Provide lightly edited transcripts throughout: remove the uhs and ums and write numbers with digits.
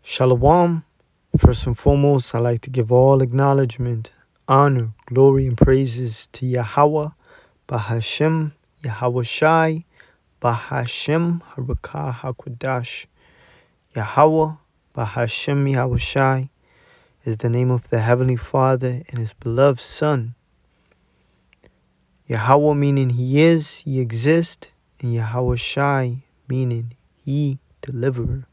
Shalom. First and foremost, I'd like to give all acknowledgement, honor, glory, and praises to Yahweh, Bahashem, Yahweh Shai, Bahashem, Harakah HaKodash. Yahweh, Bahashem, Yahweh Shai is the name of the Heavenly Father and His beloved Son. Yahweh meaning He is, He exists, and Yahweh Shai meaning He deliverer.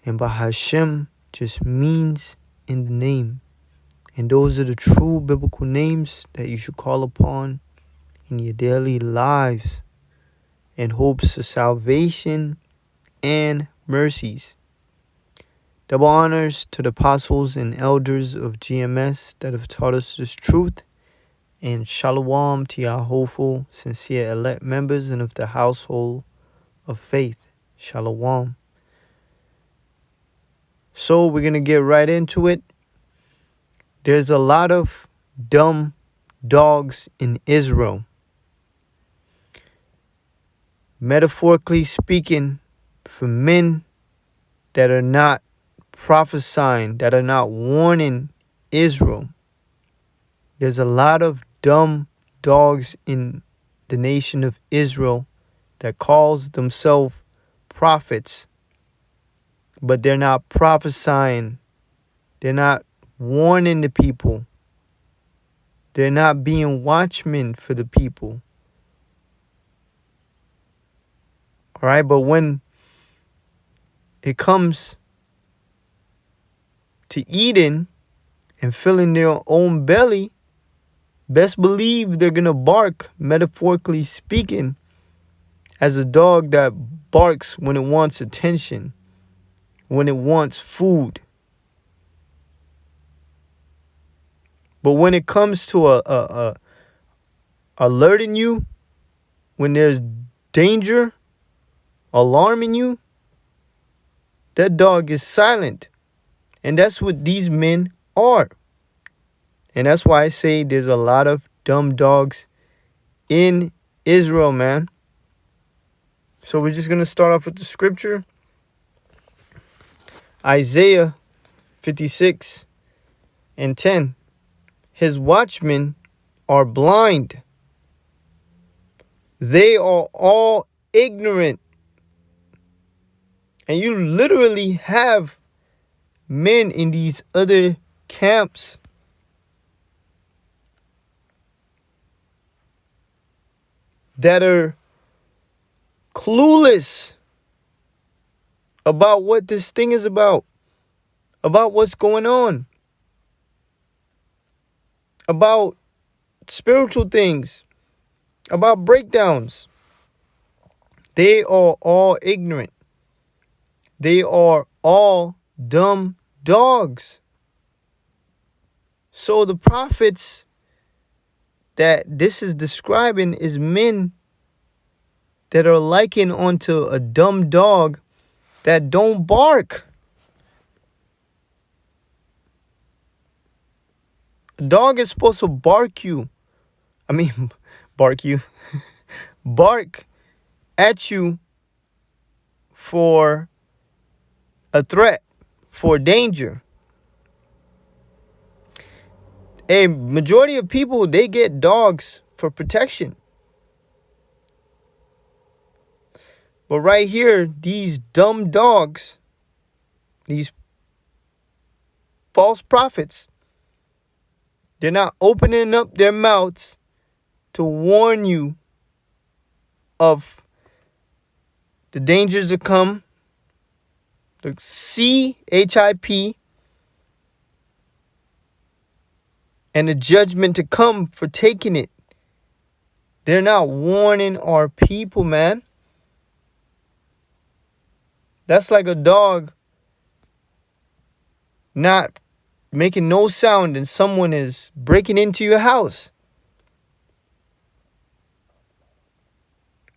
And Bahashem just means in the name. And those are the true biblical names that you should call upon in your daily lives in hopes of salvation and mercies. Double honors to the apostles and elders of GMS that have taught us this truth. And shalom to your hopeful, sincere elect members and of the household of faith. Shalom. So we're going to get right into it. There's a lot of dumb dogs in Israel. Metaphorically speaking, for men that are not prophesying, that are not warning Israel, there's a lot of dumb dogs in the nation of Israel that calls themselves prophets, but they're not prophesying. They're not warning the people. They're not being watchmen for the people. All right, but when it comes to eating and filling their own belly, best believe they're going to bark, metaphorically speaking, as a dog that barks when it wants attention, when it wants food. But when it comes to alerting you, when there's danger, alarming you, that dog is silent. And that's what these men are. And that's why I say there's a lot of dumb dogs in Israel, man. So we're just going to start off with the scripture. Isaiah 56:10. His watchmen are blind. They are all ignorant. And you literally have men in these other camps that are clueless about what this thing is about what's going on, about spiritual things, about breakdowns. They are all ignorant. They are all dumb dogs. So the prophets that this is describing is men that are likened unto a dumb dog that don't bark. A dog is supposed to bark at you for a threat, for danger. A majority of people, they get dogs for protection. But right here, these dumb dogs, these false prophets, they're not opening up their mouths to warn you of the dangers to come, the CHIP, and the judgment to come for taking it. They're not warning our people, man. That's like a dog not making no sound and someone is breaking into your house.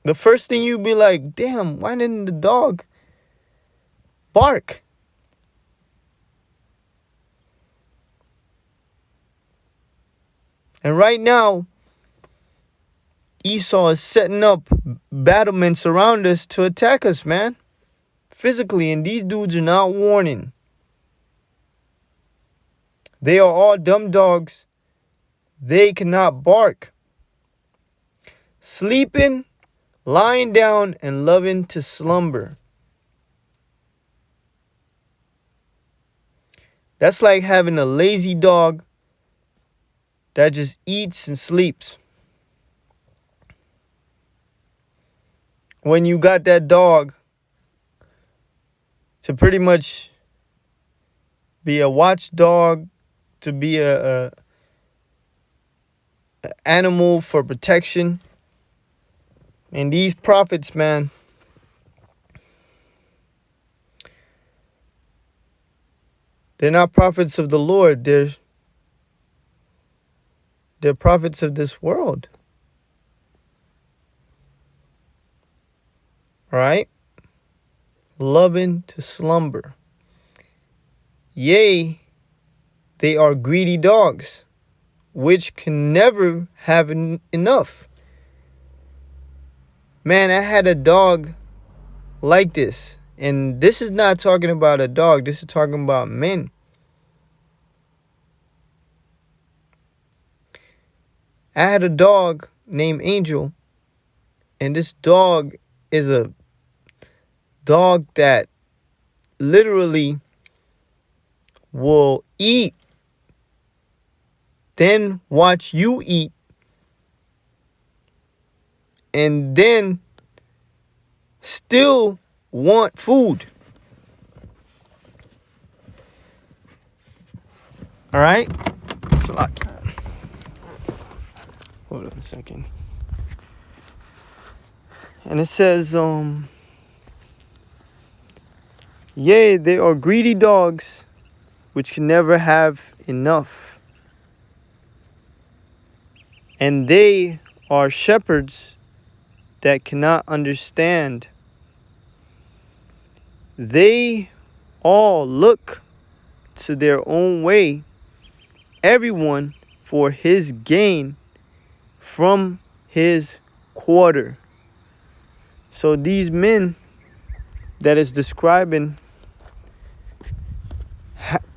The first thing you'd be like, damn, why didn't the dog bark? And right now, Esau is setting up battlements around us to attack us, man. physically, and these dudes are not warning. They are all dumb dogs. They cannot bark. Sleeping, lying down, and loving to slumber. That's like having a lazy dog that just eats and sleeps. When you got that dog to pretty much be a watchdog, to be a animal for protection. And these prophets, man, they're not prophets of the Lord. They're prophets of this world. All right? Loving to slumber. Yea, they are greedy dogs, which can never have enough. Man, I had a dog like this. And this is not talking about a dog. This is talking about men. I had a dog named Angel. And this dog is a dog that literally will eat, then watch you eat, and then still want food. All right? So hold on a second. And it says, yea, they are greedy dogs, which can never have enough. And they are shepherds that cannot understand. They all look to their own way, everyone for his gain from his quarter. So these men that is describing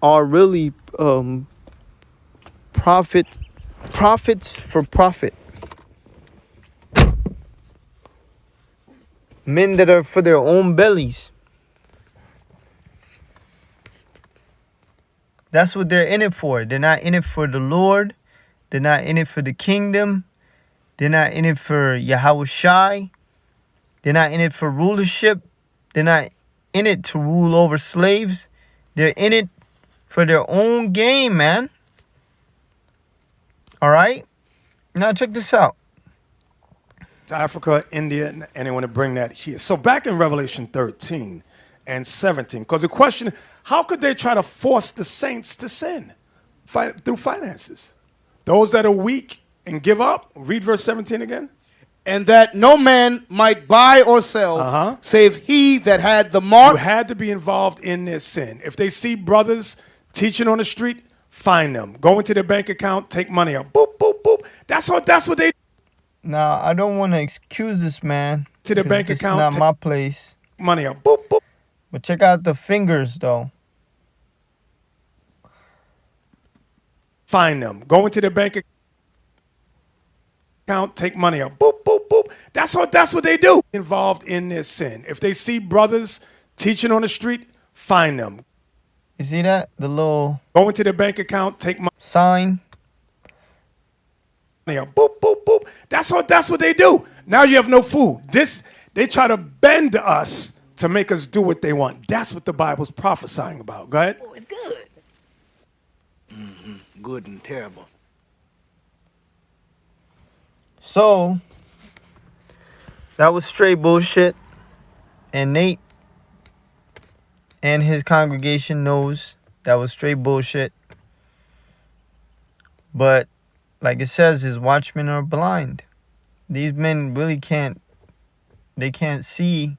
are really prophets for profit. Men that are for their own bellies. That's what they're in it for. They're not in it for the Lord. They're not in it for the kingdom. They're not in it for Yahweh Shai. They're not in it for rulership. They're not in it to rule over slaves. They're in it for their own game, man. All right? Now check this out. To Africa, India, and they want to bring that here. So back in Revelation 13 and 17, because the question, how could they try to force the saints to sin? Through finances. Those that are weak and give up, read verse 17 again. And that no man might buy or sell, save he that had the mark. You had to be involved in their sin. If they see brothers teaching on the street, find them. Go into their bank account, take money out. Boop, boop, boop. That's what they do. Now, I don't want to excuse this man. To the bank account. It's not my place. Money out. Boop, boop. But check out the fingers, though. Find them. Go into their bank account, take money out. Boop, boop, boop. That's what they do. Involved in their sin. If they see brothers teaching on the street, find them. You see that? The little go into their bank account, take money. Sign. Boop, boop, boop. That's what they do. Now you have no food. They try to bend us to make us do what they want. That's what the Bible's prophesying about. Go ahead. Oh, it's good. Mm-hmm. Good and terrible. So, that was straight bullshit. And Nate and his congregation knows that was straight bullshit. But, like it says, his watchmen are blind. These men really can't see.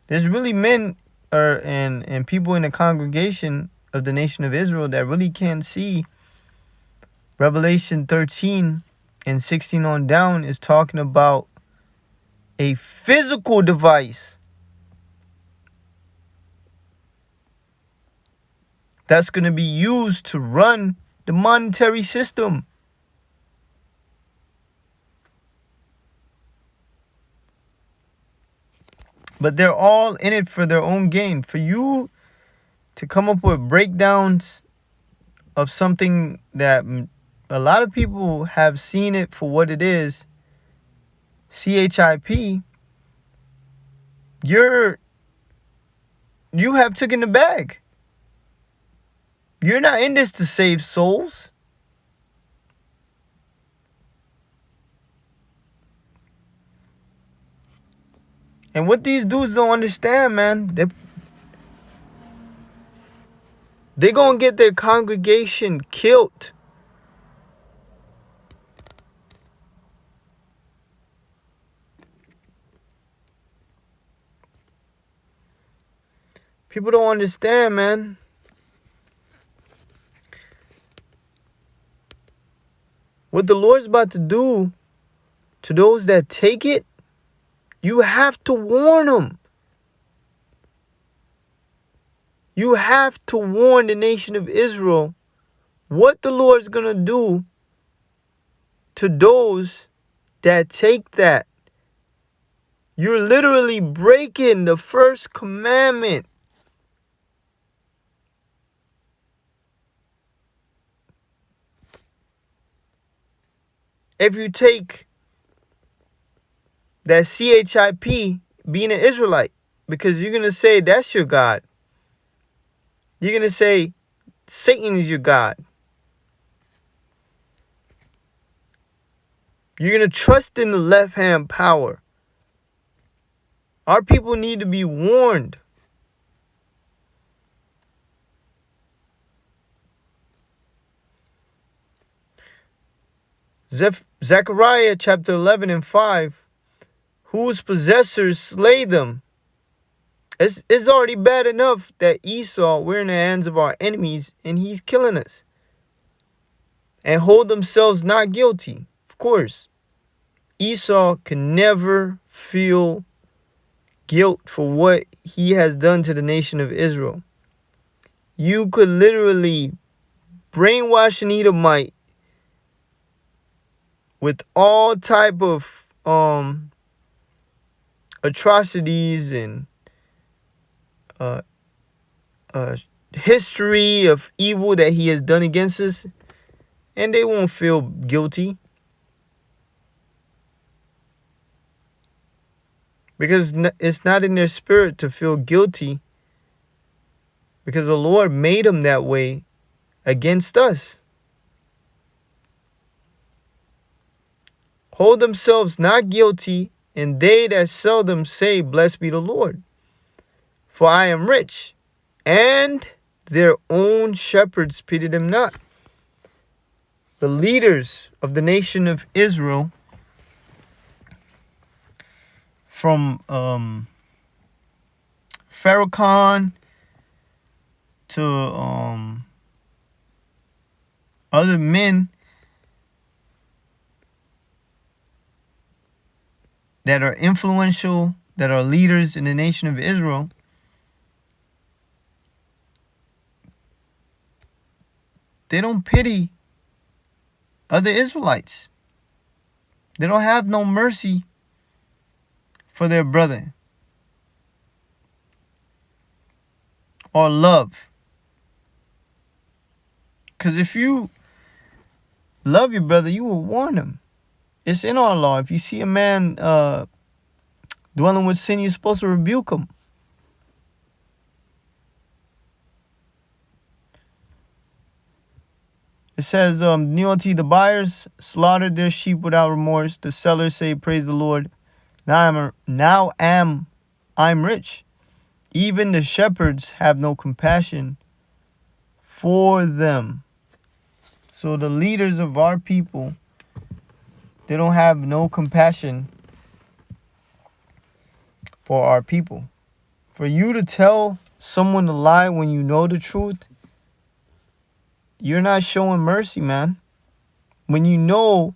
There's really men and people in the congregation of the nation of Israel that really can't see. Revelation 13 and 16 on down is talking about a physical device that's going to be used to run the monetary system. But they're all in it for their own gain. For you to come up with breakdowns of something that a lot of people have seen it for what it is, CHIP, you have taken the bag. You're not in this to save souls. And what these dudes don't understand, man, they're going to get their congregation killed. People don't understand, man. What the Lord's about to do to those that take it, you have to warn them. You have to warn the nation of Israel what the Lord's going to do to those that take that. You're literally breaking the first commandment. If you take that CHIP, being an Israelite, because you're going to say that's your God. You're going to say Satan is your God. You're going to trust in the left-hand power. Our people need to be warned. Zechariah chapter 11 and 5, whose possessors slay them. It's already bad enough that Esau, we're in the hands of our enemies and he's killing us. And hold themselves not guilty. Of course, Esau can never feel guilt for what he has done to the nation of Israel. You could literally brainwash an Edomite with all type of atrocities and history of evil that he has done against us, and they won't feel guilty. Because it's not in their spirit to feel guilty, because the Lord made them that way against us. Hold themselves not guilty, and they that sell them say, blessed be the Lord. For I am rich, and their own shepherds pity them not. The leaders of the nation of Israel, from Farrakhan to other men that are influential, that are leaders in the nation of Israel, they don't pity other Israelites. They don't have no mercy for their brother or love. Because if you love your brother, you will warn him. It's in our law. If you see a man dwelling with sin, you're supposed to rebuke him. It says, the buyers slaughtered their sheep without remorse. The sellers say, praise the Lord. Now I'm rich. Even the shepherds have no compassion for them. So the leaders of our people, they don't have no compassion for our people. For you to tell someone to lie when you know the truth, you're not showing mercy, man. When you know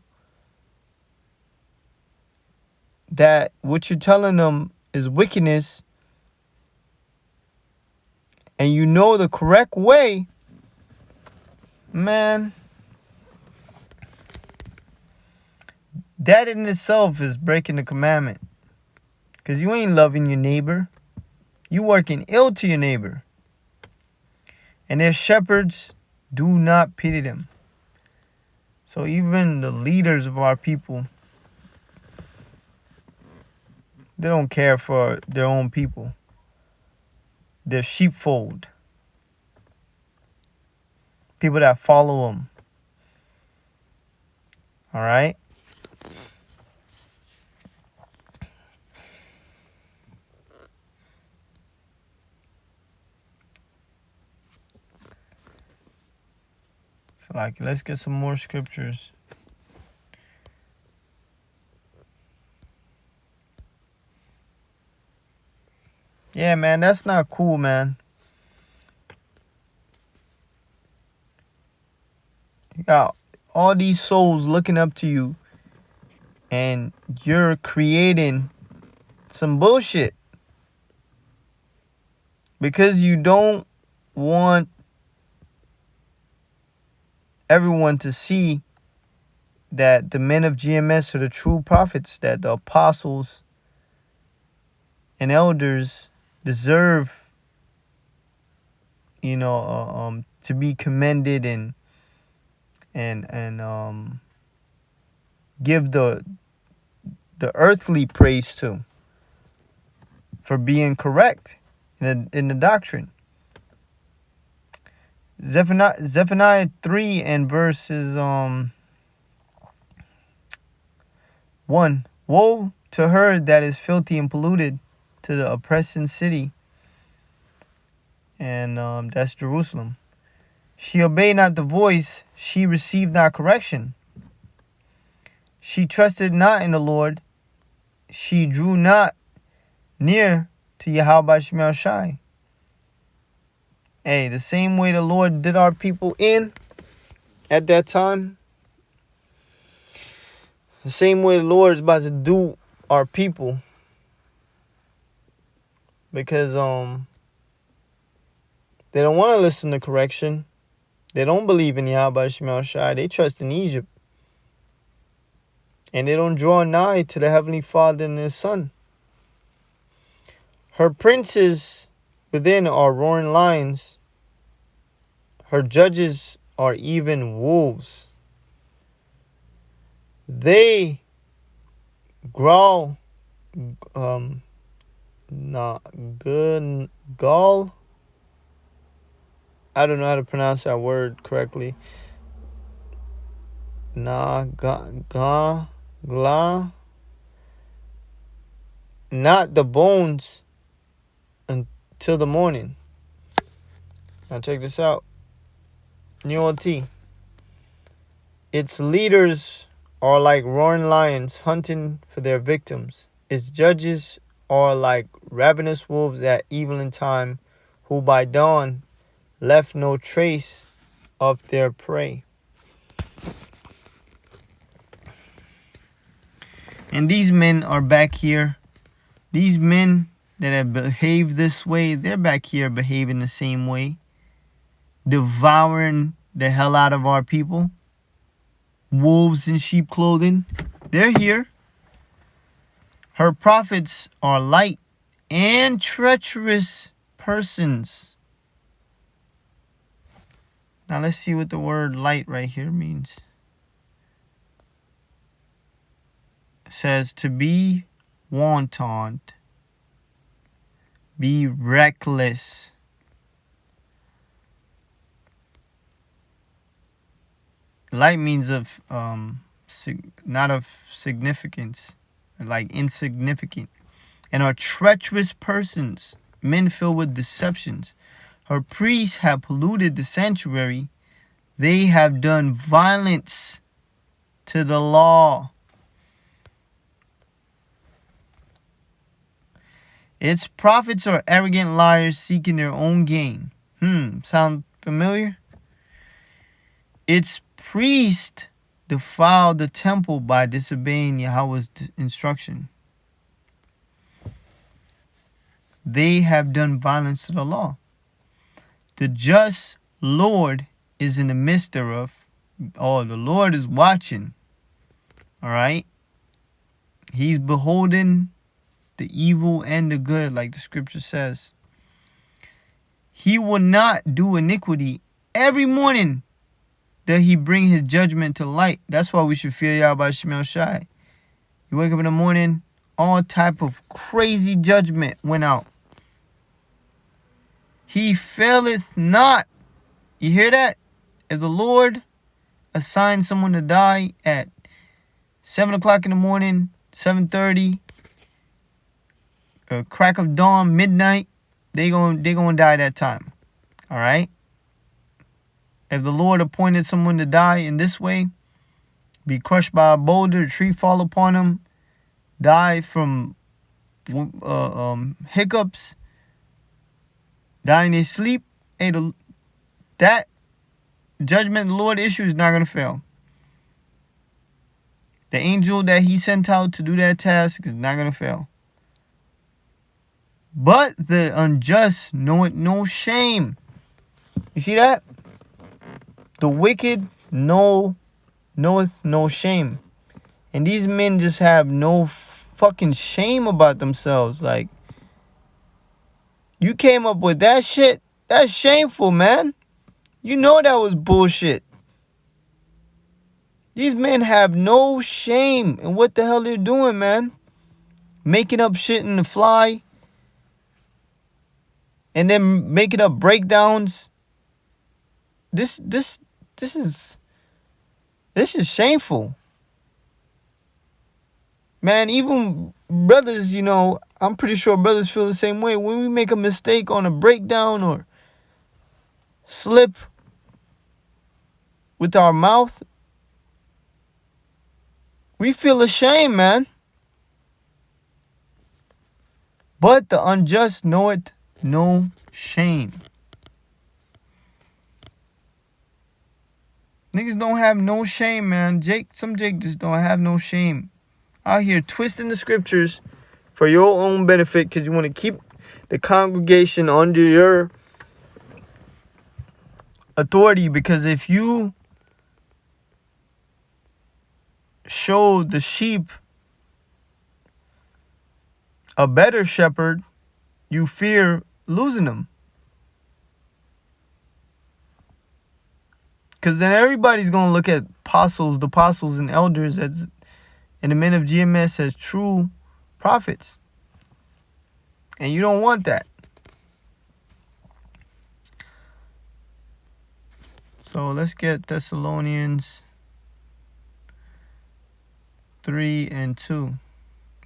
that what you're telling them is wickedness, and you know the correct way Man, that in itself is breaking the commandment. Because you ain't loving your neighbor. You working ill to your neighbor. And their shepherds do not pity them. So even the leaders of our people, they don't care for their own people. Their sheepfold. People that follow them. Alright? So like, let's get some more scriptures. Yeah, man, that's not cool, man. You got all these souls looking up to you, and you're creating some bullshit because you don't want everyone to see that the men of GMS are the true prophets, that the apostles and elders deserve, to be commended and give the earthly praise to for being correct in the doctrine. Zephaniah 3 and verses 1. Woe to her that is filthy and polluted, to the oppressing city, and that's Jerusalem. She obeyed not the voice, she received not correction. She trusted not in the Lord, she drew not near to Yahweh Shemel Shai. Hey, the same way the Lord did our people in at that time, the same way the Lord is about to do our people. Because they don't want to listen to correction. They don't believe in Yahweh Shemel Shai. They trust in Egypt. And they don't draw nigh to the Heavenly Father and His Son. Her princes within are roaring lions. Her judges are even wolves. They growl, gall. I don't know how to pronounce that word correctly. Gla. Not the bones until the morning. Now check this out. New OT. Its leaders are like roaring lions hunting for their victims. Its judges are like ravenous wolves at evening time, who by dawn left no trace of their prey. And these men are back here. These men that have behaved this way, they're back here behaving the same way. Devouring the hell out of our people. Wolves in sheep clothing. They're here. Her prophets are light and treacherous persons. Now let's see what the word light right here means. It says to be wanton, be reckless. Light means of not of significance, like insignificant, and are treacherous persons, men filled with deceptions. Her priests have polluted the sanctuary. They have done violence to the law. Its prophets are arrogant liars seeking their own gain. Sound familiar? Its priests defile the temple by disobeying Yahweh's instruction. They have done violence to the law. The just Lord is in the midst thereof. Oh, the Lord is watching. All right? He's beholding the evil and the good, like the scripture says. He will not do iniquity. Every morning that he bring his judgment to light. That's why we should fear Yahweh Shemel Shai. You wake up in the morning, all type of crazy judgment went out. He faileth not. You hear that? If the Lord assigned someone to die at 7 o'clock in the morning, 7:30, crack of dawn, midnight, they gonna die that time. All right? If the Lord appointed someone to die in this way, be crushed by a boulder, a tree fall upon him, die from hiccups, die in his sleep, hey, that judgment the Lord issues is not going to fail. The angel that he sent out to do that task is not going to fail. But the unjust knoweth no shame. You see that? The wicked knoweth no shame. And these men just have no fucking shame about themselves. Like, you came up with that shit? That's shameful, man. You know that was bullshit. These men have no shame in what the hell they're doing, man. Making up shit in the fly. And then making up breakdowns. This is shameful. Man, even brothers, I'm pretty sure brothers feel the same way. When we make a mistake on a breakdown or slip with our mouth, we feel ashamed, man. But the unjust knoweth no shame. Niggas don't have no shame, man. Some Jake just don't have no shame. Out here twisting the scriptures for your own benefit because you want to keep the congregation under your authority. Because if you show the sheep a better shepherd, you fear losing them. Because then everybody's going to look at the apostles and elders and the men of GMS as true prophets. And you don't want that. So let's get Thessalonians 3 and 2.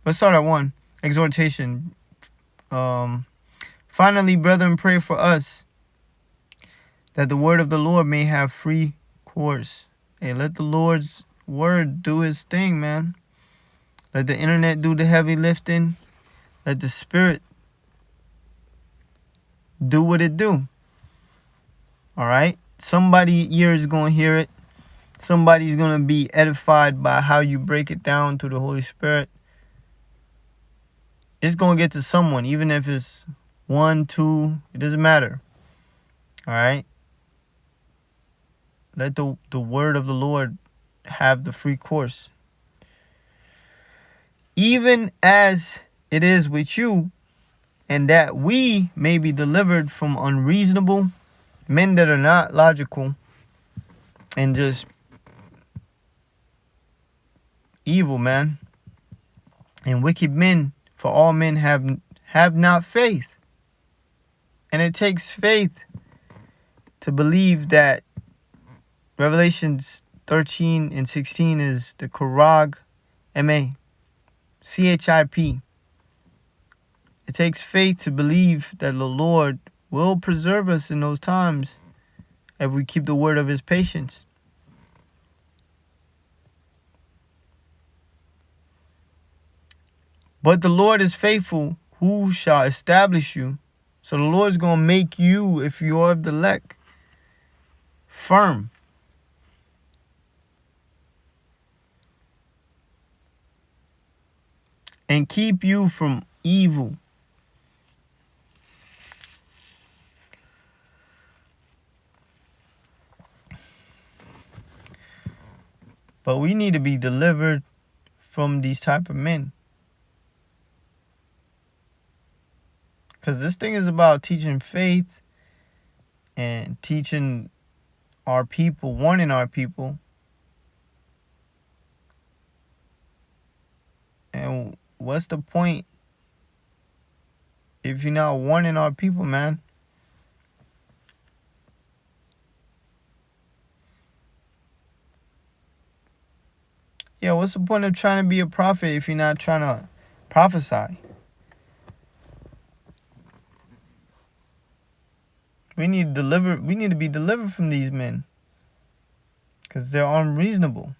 Let's start at 1. Exhortation. Finally, brethren, pray for us, that the word of the Lord may have free course. Hey, let the Lord's word do his thing, man. Let the internet do the heavy lifting. Let the spirit do what it do. All right? Somebody's ear is going to hear it. Somebody's going to be edified by how you break it down to the Holy Spirit. It's going to get to someone, even if it's 1, 2, it doesn't matter. All right? Let the word of the Lord have the free course. Even as it is with you, and that we may be delivered from unreasonable men that are not logical and just evil, man, and wicked men, for all men have not faith. And it takes faith to believe that Revelations 13 and 16 is the Chirag, CHIP. It takes faith to believe that the Lord will preserve us in those times if we keep the word of his patience. But the Lord is faithful, who shall establish you. So the Lord's going to make you, if you are of the elect, firm. And keep you from evil. But we need to be delivered from these type of men. Because this thing is about teaching faith and teaching our people, warning our people. And what's the point if you're not warning our people, man? Yeah, what's the point of trying to be a prophet if you're not trying to prophesy? We need to be delivered from these men. Because they're unreasonable.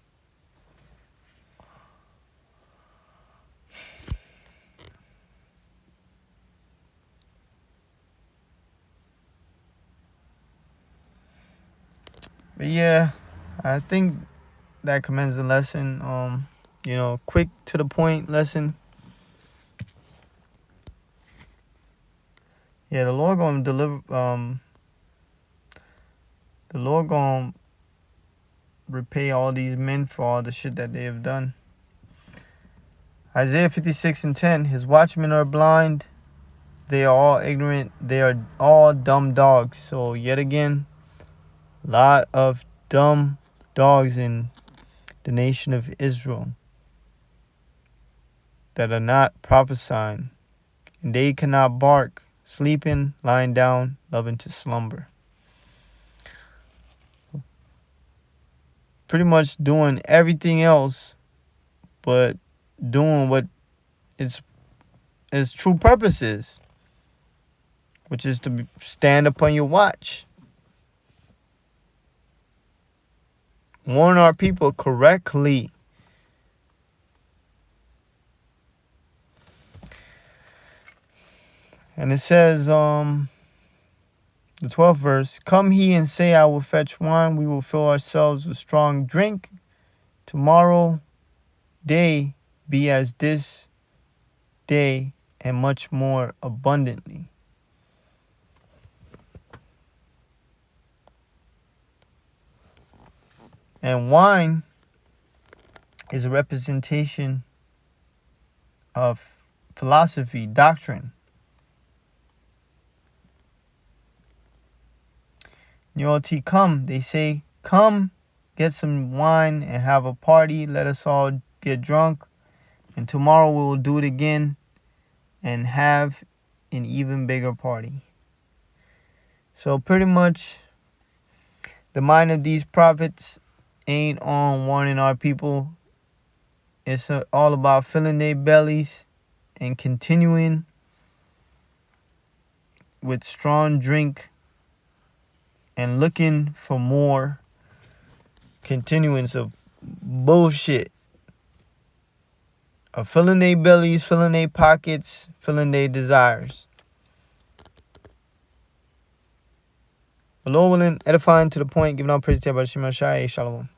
But yeah, I think that commends the lesson. Quick to the point lesson. Yeah, the Lord gonna deliver. The Lord gonna repay all these men for all the shit that they have done. Isaiah 56:10. His watchmen are blind. They are all ignorant. They are all dumb dogs. So yet again, a lot of dumb dogs in the nation of Israel that are not prophesying. And they cannot bark, sleeping, lying down, loving to slumber. Pretty much doing everything else but doing what its true purpose is, which is to stand upon your watch. Warn our people correctly. And it says, the 12th verse, come he and say, I will fetch wine. We will fill ourselves with strong drink. Tomorrow day be as this day, and much more abundantly. And wine is a representation of philosophy, doctrine. Neuoti, come, they say, come, get some wine and have a party. Let us all get drunk. And tomorrow we will do it again and have an even bigger party. So pretty much the mind of these prophets ain't on warning our people. It's all about filling their bellies and continuing with strong drink and looking for more continuance of bullshit. Of filling their bellies, filling their pockets, filling their desires. The Lord willing, edifying to the point, giving all praise to Yahweh Shem Shai. Shalom.